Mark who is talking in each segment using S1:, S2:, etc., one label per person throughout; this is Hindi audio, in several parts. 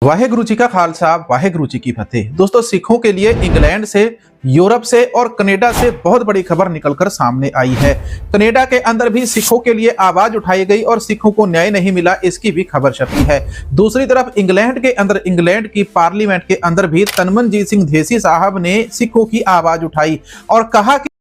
S1: वाहेगुरु जी का खालसा, वाहेगुरु जी की फतेह। दोस्तों, सिखों के लिए इंग्लैंड से, यूरोप से और कनाडा से बहुत बड़ी खबर निकलकर सामने आई है। कनाडा के अंदर भी सिखों के लिए आवाज उठाई गई और सिखों को न्याय नहीं मिला, इसकी भी खबर छपी है। दूसरी तरफ इंग्लैंड के अंदर, इंग्लैंड की पार्लियामेंट के अंदर भी तनमनजीत सिंह ढेसी साहब ने सिखों की आवाज उठाई और कहा कि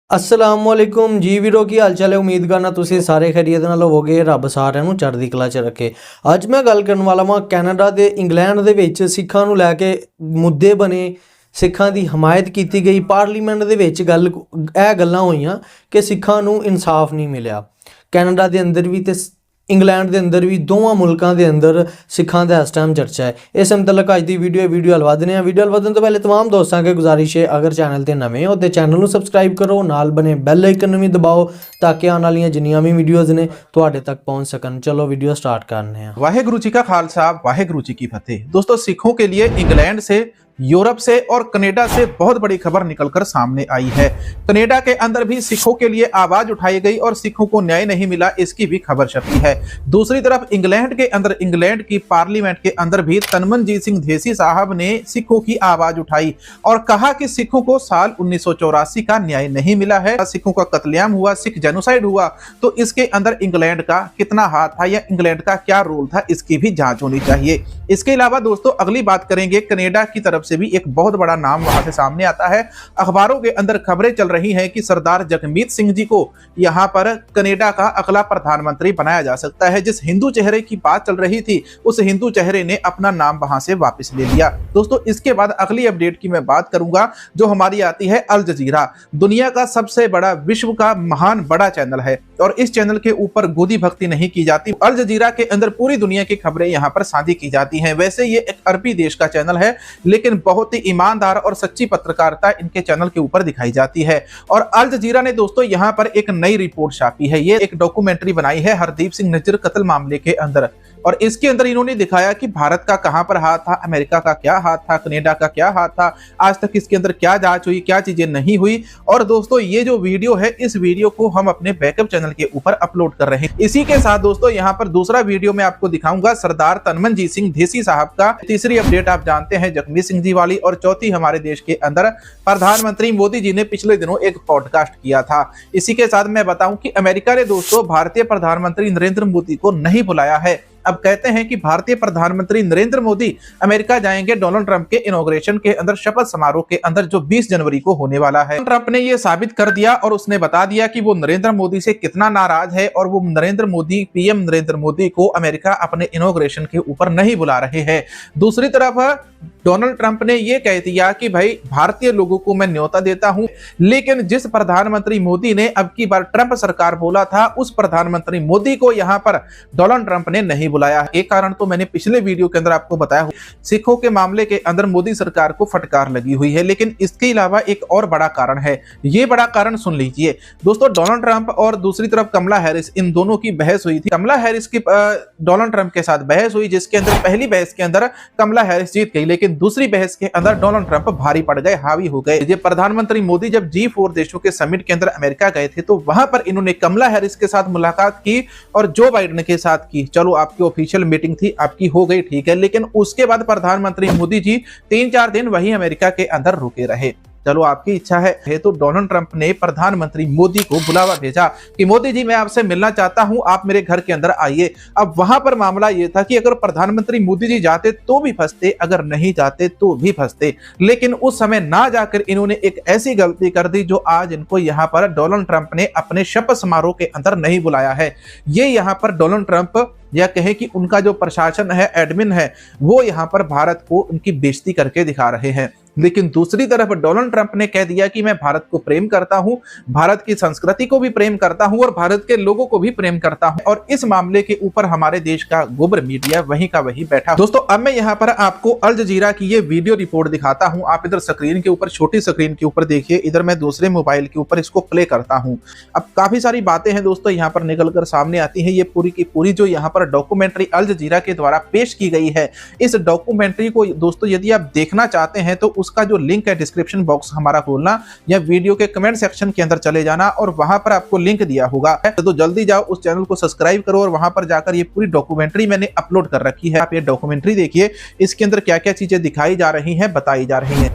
S2: असलामुअलैकुम जी वीरो की हाल चाल है। उम्मीद करना तुसी सारे खैरियत नाल होवोगे। रब सारिਆਂ ਨੂੰ ਚੜ੍ਹਦੀ ਕਲਾ 'ਚ ਰੱਖੇ। ਅੱਜ ਮੈਂ ਗੱਲ ਕਰਨ ਵਾਲਾ ਵਾਂ ਕੈਨੇਡਾ ਤੇ ਇੰਗਲੈਂਡ ਦੇ ਵਿੱਚ ਸਿੱਖਾਂ ਨੂੰ ਲੈ ਕੇ ਮੁੱਦੇ ਬਣੇ, ਸਿੱਖਾਂ ਦੀ ਹਮਾਇਤ ਕੀਤੀ ਗਈ। ਪਾਰਲੀਮੈਂਟ ਦੇ ਵਿੱਚ ਇਹ ਗੱਲਾਂ ਹੋਈਆਂ ਕਿ ਸਿੱਖਾਂ ਨੂੰ ਇਨਸਾਫ ਨਹੀਂ ਮਿਲਿਆ। ਕੈਨੇਡਾ ਦੇ ਅੰਦਰ ਵੀ ਤੇ इंग्लैंड के अंदर भी दोवां मुल्कों के अंदर सिखां दा इस टाइम चर्चा है। इस मुतलक अज की वीडियो हल वधने हैं। वीडियो हल वधन तो पहले तमाम दोस्तों के गुजारिश है, अगर चैनल ते नवे हो तो चैनल को सबसक्राइब करो, नाल बने बैल आइकन भी दबाओ ताकि आने वाली जिन्नियां भी वीडियोज़ ने तुहाडे तक पहुँच सकन। चलो वीडियो स्टार्ट करने हैं।
S1: वाहेगुरु जी का खालसा, वाहेगुरु जी की फतेह। दोस्तों, सिखों के लिए इंग्लैंड से, यूरोप से और कनाडा से बहुत बड़ी खबर निकलकर सामने आई है। कनाडा के अंदर भी सिखों के लिए आवाज उठाई गई और सिखों को न्याय नहीं मिला, इसकी भी खबर छपी है। दूसरी तरफ इंग्लैंड के अंदर, इंग्लैंड की पार्लियामेंट के अंदर भी तनमनजीत सिंह ढेसी साहब ने सिखों की आवाज उठाई और कहा कि सिखों को साल 1984 का न्याय नहीं मिला है। सिखों का कत्लेआम हुआ, सिख जेनोसाइड हुआ, तो इसके अंदर इंग्लैंड का कितना हाथ था या इंग्लैंड का क्या रोल था, इसकी भी जांच होनी चाहिए। इसके अलावा दोस्तों, अगली बात करेंगे कनाडा की तरफ से भी एक बहुत बड़ा नाम वहां से सामने आता है। अखबारों के अंदर खबरें चल रही हैं कि सरदार जगमीत सिंह जी को यहां पर कनाडा का अगला प्रधानमंत्री बनाया जा सकता है। जिस हिंदू चेहरे की बात चल रही थी, उस हिंदू चेहरे ने अपना नाम वहां से वापस ले लिया। दोस्तों, इसके बाद अगली अपडेट की मैं बात करूंगा जो हमारी आती है अल जजीरा। दुनिया का सबसे बड़ा, विश्व का महान बड़ा चैनल है और इस चैनल के ऊपर गोदी भक्ति नहीं की जाती। अल जजीरा के अंदर पूरी दुनिया की खबरें यहां पर साझी की जाती हैं। वैसे ये एक अरबी देश का चैनल है, लेकिन बहुत ही ईमानदार और सच्ची पत्रकारिता इनके चैनल के ऊपर दिखाई जाती है। और अल जजीरा ने दोस्तों यहां पर एक नई रिपोर्ट छापी है। ये एक डॉक्यूमेंट्री बनाई है हरदीप सिंह निज्जर कत्ल मामले के अंदर, और इसके अंदर इन्होंने दिखाया कि भारत का कहां पर हाथ था, अमेरिका का क्या हाथ था, कनाडा का क्या हाथ था, आज तक इसके अंदर क्या जांच हुई, क्या चीजें नहीं हुई। और दोस्तों, ये जो वीडियो है, इस वीडियो को हम अपने बैकअप चैनल के ऊपर अपलोड कर रहे हैं। इसी के साथ दोस्तों, यहां पर दूसरा वीडियो मैं आपको दिखाऊंगा सरदार तनमनजीत सिंह ढेसी साहब का। तीसरी अपडेट आप जानते हैं जगमीत सिंह जी वाली, और चौथी हमारे देश के अंदर प्रधानमंत्री मोदी जी ने पिछले दिनों एक पॉडकास्ट किया था। इसी के साथ मैं बताऊं कि अमेरिका ने दोस्तों भारतीय प्रधानमंत्री नरेंद्र मोदी को नहीं बुलाया है। अब कहते हैं कि भारतीय प्रधानमंत्री नरेंद्र मोदी अमेरिका जाएंगे डोनाल्ड ट्रंप के इनॉग्रेशन के अंदर, शपथ समारोह के अंदर, जो 20 जनवरी को होने वाला है। ट्रंप ने यह साबित कर दिया और उसने बता दिया कि वो नरेंद्र मोदी से कितना नाराज है और वो नरेंद्र मोदी, पीएम नरेंद्र मोदी को अमेरिका अपने इनॉग्रेशन के ऊपर नहीं बुला रहे हैं। दूसरी तरफ डोनाल्ड ट्रंप ने यह कह दिया कि भाई भारतीय लोगों को मैं न्योता देता हूं, लेकिन जिस प्रधानमंत्री मोदी ने अब की बार ट्रंप सरकार बोला था, उस प्रधानमंत्री मोदी को यहां पर डोनाल्ड ट्रंप ने नहीं बुलाया। एक कारण तो मैंने पिछले वीडियो के अंदर आपको बताया, सिखों के मामले के अंदर मोदी सरकार को फटकार लगी हुई है। लेकिन इसके अलावा एक और बड़ा कारण है, ये बड़ा कारण सुन लीजिए दोस्तों। डोनाल्ड ट्रंप और दूसरी तरफ कमला हैरिस, इन दोनों की बहस हुई थी। कमला हैरिस की डोनाल्ड ट्रंप के साथ बहस हुई, जिसके अंदर पहली बहस के अंदर कमला हैरिस जीत गई, लेकिन दूसरी बहस के अंदर डोनाल्ड ट्रंप भारी पड़ गए, हावी हो गए। ये प्रधानमंत्री मोदी जब G4 देशों के समिट के अंदर अमेरिका गए थे, तो वहां पर इन्होंने कमला हैरिस के साथ मुलाकात की और जो बाइडेन के साथ की। चलो, आपकी ऑफिशियल मीटिंग थी, आपकी हो गई, ठीक है, लेकिन उसके बाद प्रधानमंत्री मोदी जी 3-4 दिन वही अमेरिका के अंदर रुके रहे। चलो, आपकी इच्छा है तो डोनाल्ड ट्रंप ने प्रधानमंत्री मोदी को बुलावा भेजा कि मोदी जी, मैं आपसे मिलना चाहता हूं, आप मेरे घर के अंदर आइए। अब वहां पर मामला यह था कि अगर प्रधानमंत्री मोदी जी जाते तो भी फंसते, अगर नहीं जाते तो भी फंसते। लेकिन उस समय ना जाकर इन्होंने एक ऐसी गलती कर दी जो आज इनको यहां पर डोनाल्ड ट्रंप ने अपने शपथ समारोह के अंदर नहीं बुलाया है। ये यहां पर डोनाल्ड ट्रंप, या कहें कि उनका जो प्रशासन है, एडमिन है, वो यहां पर भारत को उनकी बेइज्जती करके दिखा रहे हैं। लेकिन दूसरी तरफ डोनाल्ड ट्रंप ने कह दिया कि मैं भारत को प्रेम करता हूं, भारत की संस्कृति को भी प्रेम करता हूं और भारत के लोगों को भी प्रेम करता हूं। और इस मामले के ऊपर हमारे देश का गोबर मीडिया वहीं का वहीं बैठा। दोस्तों, अब मैं यहां पर आपको अल जजीरा की ये वीडियो रिपोर्ट दिखाता हूं। आप इधर स्क्रीन के ऊपर, छोटी स्क्रीन के ऊपर देखिए, इधर मैं दूसरे मोबाइल के ऊपर इसको प्ले करता हूं। अब काफी सारी बातें हैं दोस्तों यहां पर निकलकर सामने आती है। ये पूरी की पूरी जो यहां पर डॉक्यूमेंट्री अल जजीरा के द्वारा पेश की गई है, इस डॉक्यूमेंट्री को दोस्तों यदि आप देखना चाहते हैं तो उसका जो लिंक है डिस्क्रिप्शन बॉक्स हमारा खोलना या वीडियो के कमेंट सेक्शन के अंदर चले जाना और वहां पर आपको लिंक दिया होगा, तो जल्दी जाओ उस चैनल को सब्सक्राइब करो और वहां पर जाकर ये पूरी डॉक्यूमेंट्री मैंने अपलोड कर रखी है। आप ये डॉक्यूमेंट्री देखिए, इसके अंदर क्या क्या चीजें दिखाई जा रही हैं, बताई जा रही हैं।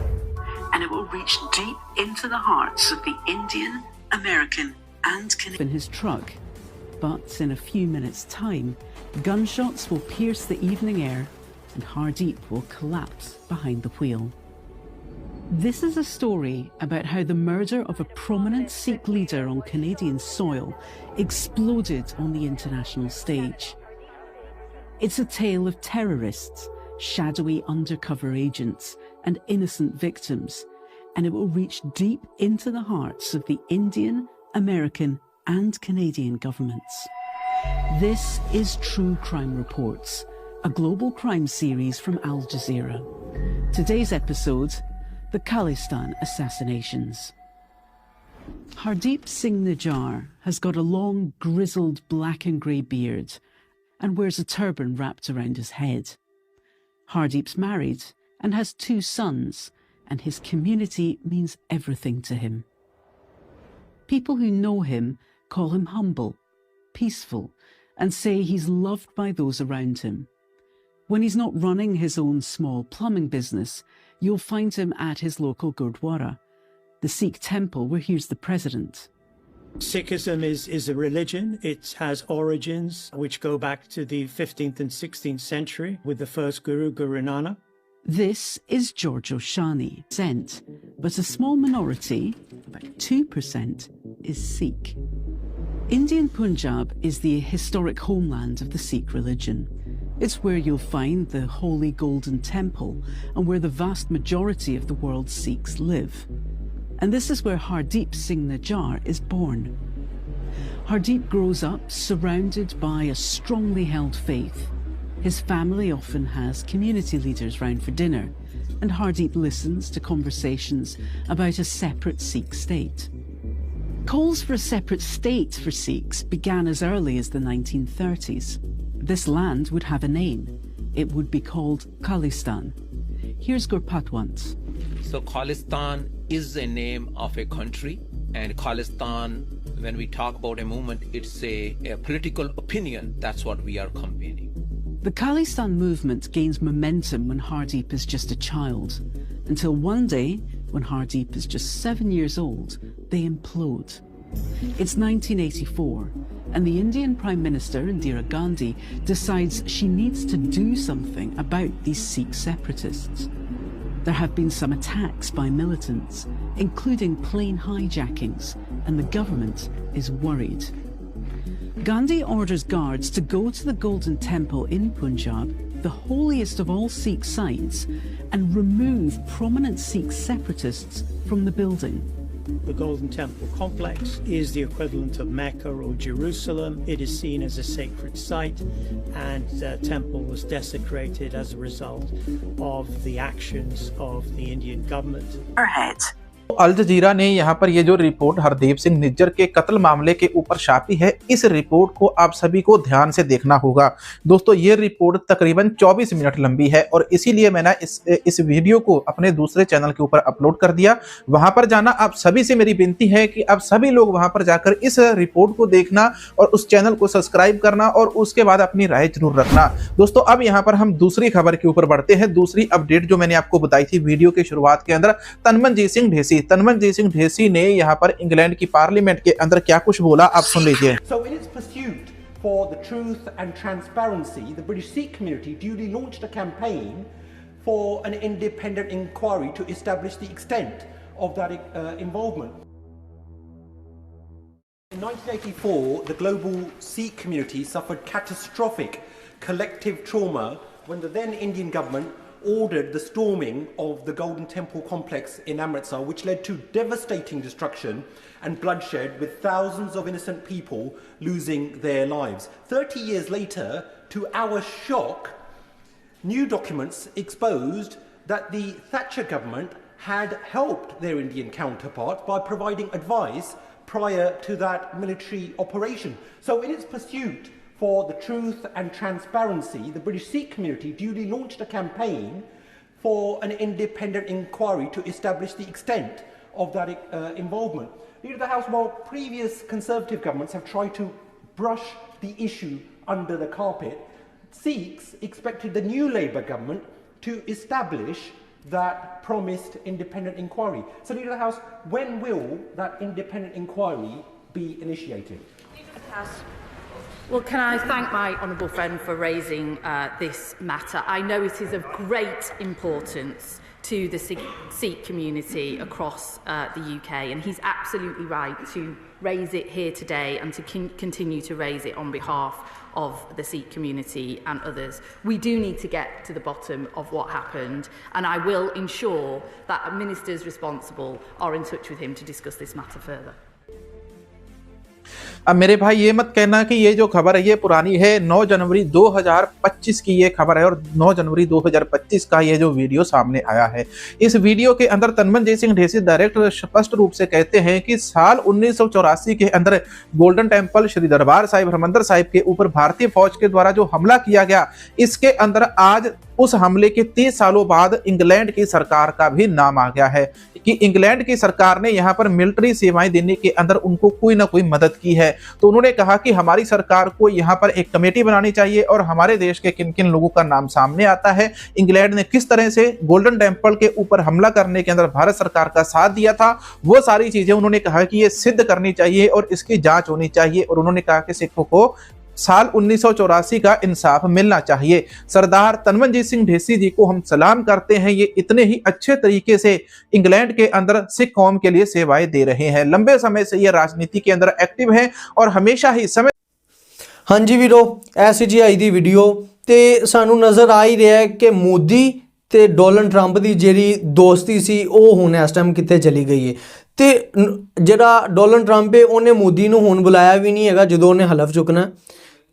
S3: And it will reach deep into the hearts of the Indian, American and Canadian. In his truck, but in a few minutes' time, gunshots will pierce the evening air and Hardeep will collapse behind the wheel. This is a story about how the murder of a prominent Sikh leader on Canadian soil exploded on the international stage. It's a tale of terrorists, shadowy undercover agents, and innocent victims, and it will reach deep into the hearts of the Indian, American, and Canadian governments. This is True Crime Reports, a global crime series from Al Jazeera. Today's episode, the Khalistan assassinations. Hardeep Singh Nijjar has got a long, grizzled black and grey beard and wears a turban wrapped around his head. Hardeep's married and has 2 sons, and his community means everything to him. People who know him call him humble, peaceful, and say he's loved by those around him. When he's not running his own small plumbing business, you'll find him at his local Gurdwara, the Sikh temple where he's the president.
S4: Sikhism is a religion. It has origins which go back to the 15th and 16th century with the first Guru, Guru Nanak.
S3: This is Giorgio Shani, but a small minority, about 2%, is Sikh. Indian Punjab is the historic homeland of the Sikh religion. It's where you'll find the Holy Golden Temple and where the vast majority of the world's Sikhs live. And this is where Hardeep Singh Nijjar is born. Hardeep grows up surrounded by a strongly held faith. His family often has community leaders round for dinner, and Hardeep listens to conversations about a separate Sikh state. Calls for a separate state for Sikhs began as early as the 1930s. This land would have a name. It would be called Khalistan. Here's Gurpatwant.
S5: So Khalistan is a name of a country, and Khalistan, when we talk about a movement, it's a political opinion. That's what we are campaigning.
S3: The Khalistan movement gains momentum when Hardeep is just a child, until one day, when Hardeep is just 7 years old, they implode. It's 1984, and the Indian Prime Minister, Indira Gandhi, decides she needs to do something about these Sikh separatists. There have been some attacks by militants, including plane hijackings, and the government is worried. Gandhi orders guards to go to the Golden Temple in Punjab, the holiest of all Sikh sites, and remove prominent Sikh separatists from the building.
S4: The Golden Temple complex is the equivalent of Mecca or Jerusalem. It is seen as a sacred site, and the temple was desecrated as a result of the actions of the Indian government.
S3: Ahead.
S1: अल जजीरा ने यहाँ पर ये जो रिपोर्ट हरदीप सिंह निज्जर के कत्ल मामले के ऊपर छापी है, इस रिपोर्ट को आप सभी को ध्यान से देखना होगा। दोस्तों ये रिपोर्ट तकरीबन 24 मिनट लंबी है और इसीलिए मैंने इस वीडियो को अपने दूसरे चैनल के ऊपर अपलोड कर दिया। वहां पर जाना आप सभी से मेरी विनती है कि आप सभी लोग वहां पर जाकर इस रिपोर्ट को देखना और उस चैनल को सब्सक्राइब करना और उसके बाद अपनी राय जरूर रखना। दोस्तों अब यहाँ पर हम दूसरी खबर के ऊपर बढ़ते हैं। दूसरी अपडेट जो मैंने आपको बताई थी वीडियो के शुरुआत के अंदर, तन्मनजीत सिंह ढेसी ने यहाँ पर इंग्लैंड की पार्लियामेंट के अंदर क्या कुछ बोला, आप सुन लीजिए।
S6: So in its pursuit for the truth and transparency, the British Sikh community duly launched a campaign for an independent inquiry to establish the extent of that involvement. In 1984, the global Sikh community suffered catastrophic collective trauma when the then Indian government ordered the storming of the Golden Temple complex in Amritsar, which led to devastating destruction and bloodshed, with thousands of innocent people losing their lives. 30 years later, to our shock, new documents exposed that the Thatcher government had helped their Indian counterparts by providing advice prior to that military operation. So in its pursuit for the truth and transparency, the British Sikh community duly launched a campaign for an independent inquiry to establish the extent of that involvement. Leader of the House, while previous Conservative governments have tried to brush the issue under the carpet, Sikhs expected the new Labour government to establish that promised independent inquiry. So, Leader of the House, when will that independent inquiry be initiated?
S7: Leader of the House. Well, can I thank my honourable friend for raising this matter? I know it is of great importance to the Sikh community across the UK, and he's absolutely right to raise it here today and to continue to raise it on behalf of the Sikh community and others. We do need to get to the bottom of what happened, and I will ensure that ministers responsible are in touch with him to discuss this matter further.
S1: अब मेरे भाई ये मत कहना कि ये जो खबर है ये पुरानी है, 9 जनवरी 2025 की ये खबर है और 9 जनवरी 2025 का ये जो वीडियो सामने आया है। इस वीडियो के अंदर तन्मनजीत सिंह ढेसी डायरेक्टर स्पष्ट रूप से कहते हैं कि साल 1984 के अंदर गोल्डन टेम्पल, श्री दरबार साहिब, हरमंदिर साहिब के ऊपर भारतीय फौज के द्वारा जो हमला किया गया, इसके अंदर आज उस हमले के 30 सालों बाद इंग्लैंड की सरकार का भी नाम आ गया है कि इंग्लैंड की सरकार ने यहाँ पर मिलिट्री सेवाएं देने के अंदर उनको कोई ना कोई मदद की है। तो उन्होंने कहा कि हमारी सरकार को यहाँ पर एक कमेटी बनानी चाहिए और हमारे देश के किन किन लोगों का नाम सामने आता है, इंग्लैंड ने किस तरह से गोल्डन टेम्पल के ऊपर हमला करने के अंदर भारत सरकार का साथ दिया था, वो सारी चीजें उन्होंने कहा कि ये सिद्ध करनी चाहिए और इसकी जांच होनी चाहिए। और उन्होंने कहा कि सिखों को साल 1984 का इंसाफ मिलना चाहिए। सरदार तन्मनजीत सिंह ढेसी जी को हम सलाम करते हैं, ये इतने ही अच्छे तरीके से इंग्लैंड के अंदर सिख कौम के लिए सेवाएं दे रहे हैं। लंबे समय से ये राजनीति के अंदर एक्टिव हैं और हमेशा ही समय।
S2: हाँ जी वीरो, ऐसी जी आई दी वीडियो ते सानू नज़र आ ही रहा है कि मोदी ਤੇ ਡੋਨਲਡ ਟਰੰਪ ਦੀ ਜਿਹੜੀ ਦੋਸਤੀ ਸੀ ਉਹ ਹੁਣ ਇਸ ਟਾਈਮ ਕਿੱਥੇ ਚਲੀ ਗਈ ਹੈ। ਤੇ ਜਿਹੜਾ ਡੋਨਲਡ ਟਰੰਪ ਹੈ ਉਹਨੇ ਮੋਦੀ ਨੂੰ ਹੁਣ ਬੁਲਾਇਆ ਵੀ ਨਹੀਂ ਹੈਗਾ ਜਦੋਂ ਉਹਨੇ ਹਲਫ ਚੁੱਕਣਾ।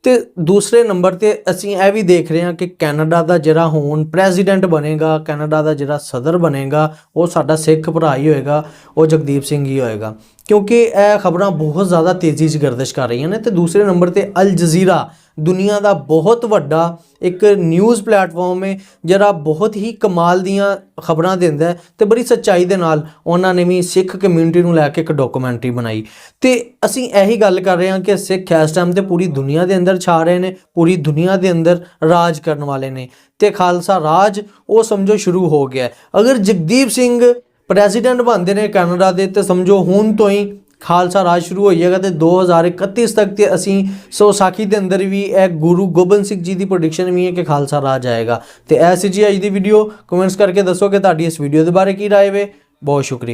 S2: ਤੇ ਦੂਸਰੇ ਨੰਬਰ ਤੇ ਅਸੀਂ ਇਹ ਵੀ ਦੇਖ ਰਹੇ ਹਾਂ ਕਿ ਕੈਨੇਡਾ ਦਾ ਜਿਹੜਾ ਹੁਣ ਪ੍ਰੈਜ਼ੀਡੈਂਟ ਬਣੇਗਾ, ਕੈਨੇਡਾ ਦਾ ਜਿਹੜਾ ਸਦਰ ਬਣੇਗਾ, ਉਹ ਸਾਡਾ ਸਿੱਖ ਭਰਾ ਹੀ ਹੋਏਗਾ, ਉਹ ਜਗਦੀਪ ਸਿੰਘ ਹੀ ਹੋਏਗਾ, ਕਿਉਂਕਿ ਇਹ ਖਬਰਾਂ ਬਹੁਤ ਜ਼ਿਆਦਾ ਤੇਜ਼ੀ 'ਚ ਗਰਦਿਸ਼ ਕਰ ਰਹੀਆਂ ਨੇ। ਤੇ ਦੂਸਰੇ ਨੰਬਰ ਤੇ ਅਲ ਜਜ਼ੀਰਾ ਦੁਨੀਆ ਦਾ ਬਹੁਤ ਵੱਡਾ ਇੱਕ ਨਿਊਜ਼ ਪਲੇਟਫਾਰਮ ਹੈ ਜਿਹੜਾ ਬਹੁਤ ਹੀ ਕਮਾਲ ਦੀਆਂ ਖਬਰਾਂ ਦਿੰਦਾ ਹੈ ਤੇ ਬੜੀ ਸੱਚਾਈ ਦੇ ਨਾਲ ਉਹਨਾਂ ਨੇ ਵੀ ਸਿੱਖ ਕਮਿਊਨਿਟੀ ਨੂੰ ਲੈ ਕੇ ਇੱਕ ਡਾਕੂਮੈਂਟਰੀ ਬਣਾਈ। ਤੇ ਅਸੀਂ ਇਹੀ ਗੱਲ ਕਰ ਰਹੇ ਹਾਂ ਕਿ ਸਿੱਖ ਇਸ ਟਾਈਮ ਤੇ ਪੂਰੀ ਦੁਨੀਆ ਦੇ ਅੰਦਰ ਛਾ ਰਹੇ ਨੇ, ਪੂਰੀ ਦੁਨੀਆ ਦੇ ਅੰਦਰ ਰਾਜ ਕਰਨ ਵਾਲੇ ਨੇ ਤੇ ਖਾਲਸਾ ਰਾਜ ਉਹ ਸਮਝੋ ਸ਼ੁਰੂ ਹੋ ਗਿਆ। ਅਗਰ ਜਗਦੀਪ ਸਿੰਘ ਪ੍ਰੈਜ਼ੀਡੈਂਟ ਬਣਦੇ ਨੇ ਕੈਨੇਡਾ ਦੇ ਤੇ ਸਮਝੋ ਹੁਣ ਤੋਂ ਹੀ ਖਾਲਸਾ ਰਾਜ ਸ਼ੁਰੂ ਹੋ ਜਾਏਗਾ ਤੇ 2031 ਤੱਕ ਤੇ ਅਸੀਂ ਵਿਸਾਖੀ ਦੇ ਅੰਦਰ ਵੀ ਇਹ ਗੁਰੂ ਗੋਬਿੰਦ ਸਿੰਘ ਜੀ ਦੀ ਪ੍ਰੈਡਿਕਸ਼ਨ ਵੀ ਹੈ ਕਿ ਖਾਲਸਾ ਰਾਜ ਆਏਗਾ। ਤੇ ਐਸੀ ਜੀ ਅੱਜ ਦੀ ਵੀਡੀਓ ਕਮੈਂਟਸ ਕਰਕੇ ਦੱਸੋ ਕਿ ਤੁਹਾਡੀ ਇਸ ਵੀਡੀਓ ਦੇ ਬਾਰੇ ਕੀ ਰਾਏ ਵੇ। ਬਹੁਤ ਸ਼ੁਕਰੀਆ।